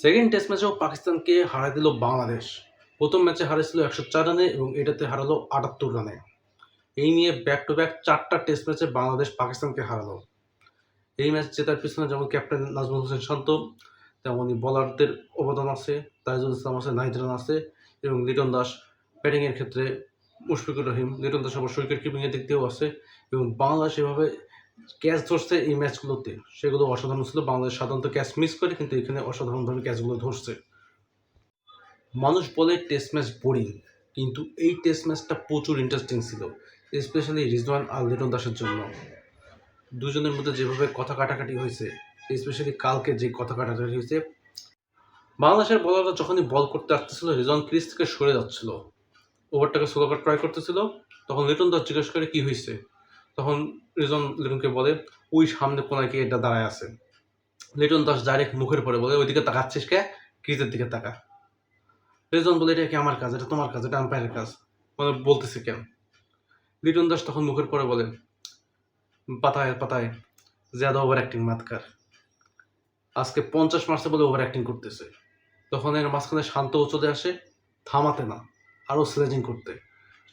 Second test ম্যাচেও পাকিস্তানকে হারায় দিল বাংলাদেশ। প্রথম ম্যাচে হারিয়েছিল ১০৪ রানে এবং এটাতে হারালো ৭৮ রানে। এই নিয়ে ব্যাক টু ব্যাক ৪টা টেস্ট ম্যাচে বাংলাদেশ পাকিস্তানকে হারালো। এই ম্যাচ জেতার পিছনে যেমন ক্যাপ্টেন নাজমুল হোসেন শান্ত, তেমনই বোলারদের অবদান আছে, তাইজুল ইসলাম আছে, নাহিদ রানা আছে এবং লিটন দাস ব্যাটিংয়ের ক্ষেত্রে, মুশফিকুর রহিম, লিটন দাস অবশ্য উইকেট কিপিংয়ের দিক দিয়েও আছে এবং বাংলাদেশ এভাবে ক্যাচ ধরছে এই ম্যাচগুলোতে, সেগুলো অসাধারণ ছিল। বাংলাদেশ সাধারণত ক্যাচ মিস করে, কিন্তু এখানে অসাধারণভাবে ক্যাচগুলো ধরছে। মানুষ বলে টেস্ট ম্যাচ বোরিং, কিন্তু এই টেস্ট ম্যাচটা প্রচুর ইন্টারেস্টিং ছিল, স্পেশালি রিজওয়ান আর লিটন দাসের জন্য। দুজনের মধ্যে যেভাবে কথা কাটাকাটি হয়েছে, স্পেশালি কালকে যে কথা কাটাকাটি হয়েছে, বাংলাদেশের বলাররা যখনই বল করতে আসতেছিল রিজওয়ান ক্রিজ থেকে সরে যাচ্ছিল, ওভারটাকে স্লো করার ট্রাই করতেছিল, তখন লিটন দাস জিজ্ঞেস করে কি হয়েছে। তখন রিজওয়ান লিটনকে বলে ওই সামনে কোনায় কি এটা দাঁড়ায় আছে। লিটন দাস ডাইরেক্ট মুখের পরে বলে ওইদিকে তাকাচ্ছিস কে, ক্রিজের দিকে তাকা। রিজওয়ান বলে এটা কি আমার কাজ, এটা তোমার কাজ, এটা আম্পায়ারের কাজ, মানে বলতেছে কেন। লিটন দাস তখন মুখের পরে বলে পাতায় পাতায় জ্যাদা ওভার অ্যাক্টিং মাতকার, আজকে 50 মার্চে বলে ওভার অ্যাক্টিং করতেছে। তখন এর মাঝখানে শান্তও চলে আসে, থামাতে না, আরও স্লেজিং করতে।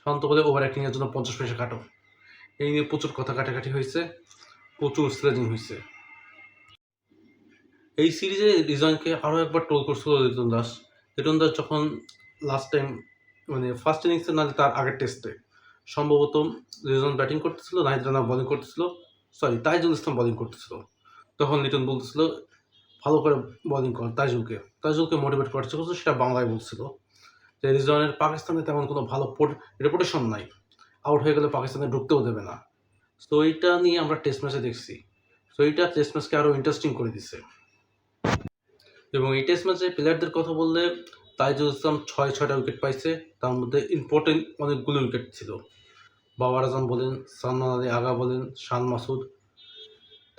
শান্ত বলে ওভার অ্যাক্টিংয়ের জন্য 50 পয়সা কাটো। এই নিয়ে প্রচুর কথা কাটাকাটি হয়েছে, প্রচুর স্লেজিং হয়েছে। এই সিরিজে রিজওয়ানকে আরও একবার ট্রোল করছিল লিটন দাস। লিটন দাস যখন লাস্ট টাইম, মানে ফার্স্ট ইনিংসে না তার আগের টেস্টে সম্ভবত রিজওয়ান ব্যাটিং করতেছিল, নাহিদ রানা বোলিং করতেছিল, তাইজুল ইসলাম বোলিং করতেছিল, তখন লিটন বলতেছিল ভালো করে বোলিং কর তাইজুলকে মোটিভেট করার চেষ্টা করছিল, সেটা বাংলায় বলছিল যে রিজওয়ানের পাকিস্তানে তেমন কোনো ভালো রেপুটেশন নাই, আউট হয়ে গেলে পাকিস্তানে ঢুকতেও দেবে না। সো এইটা নিয়ে আমরা টেস্ট ম্যাচে দেখছি। সো এইটা টেস্ট ম্যাচকে আরও ইন্টারেস্টিং করে দিছে। এবং এই টেস্ট ম্যাচে প্লেয়ারদের কথা বললে তাইজুল ইসলাম 6টা উইকেট পাইছে, তার মধ্যে ইম্পর্টেন্ট অনেকগুলো উইকেট ছিল। বাবার আজম বলেন, সালমান আলী আগা বলেন, শান মাসুদ,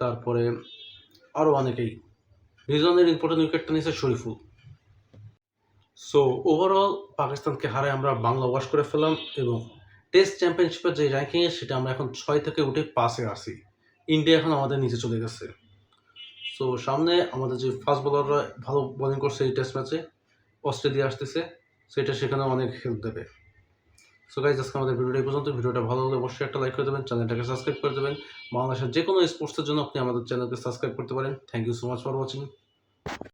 তারপরে আরও অনেকেই। রিজওয়ানের ইম্পর্টেন্ট উইকেটটা নিয়েছে শরীফুল। সো ওভারঅল পাকিস্তানকে হারায় আমরা বাংলা ওয়াশ করে ফেললাম এবং টেস্ট চ্যাম্পিয়নশিপের যে র্যাঙ্কিংয়ে সেটা আমরা এখন 6 থেকে উঠে 5-এ আসি। ইন্ডিয়া এখন আমাদের নিচে চলে গেছে। সো সামনে আমাদের যে ফাস্ট বোলাররা ভালো বোলিং করছে এই টেস্ট ম্যাচে, অস্ট্রেলিয়া আসতেছে, সেটা সেখানে অনেক হেল্প দেবে। সো গাইজ, আজকে আমাদের ভিডিওটা এই পর্যন্ত। ভিডিওটা ভালো হলে অবশ্যই একটা লাইক করে দেবেন, চ্যানেলটাকে সাবস্ক্রাইব করে দেবেন। বাংলাদেশের যে কোনো স্পোর্টসের জন্য আপনি আমাদের চ্যানেলকে সাবস্ক্রাইব করতে পারেন। Thank you so much for watching.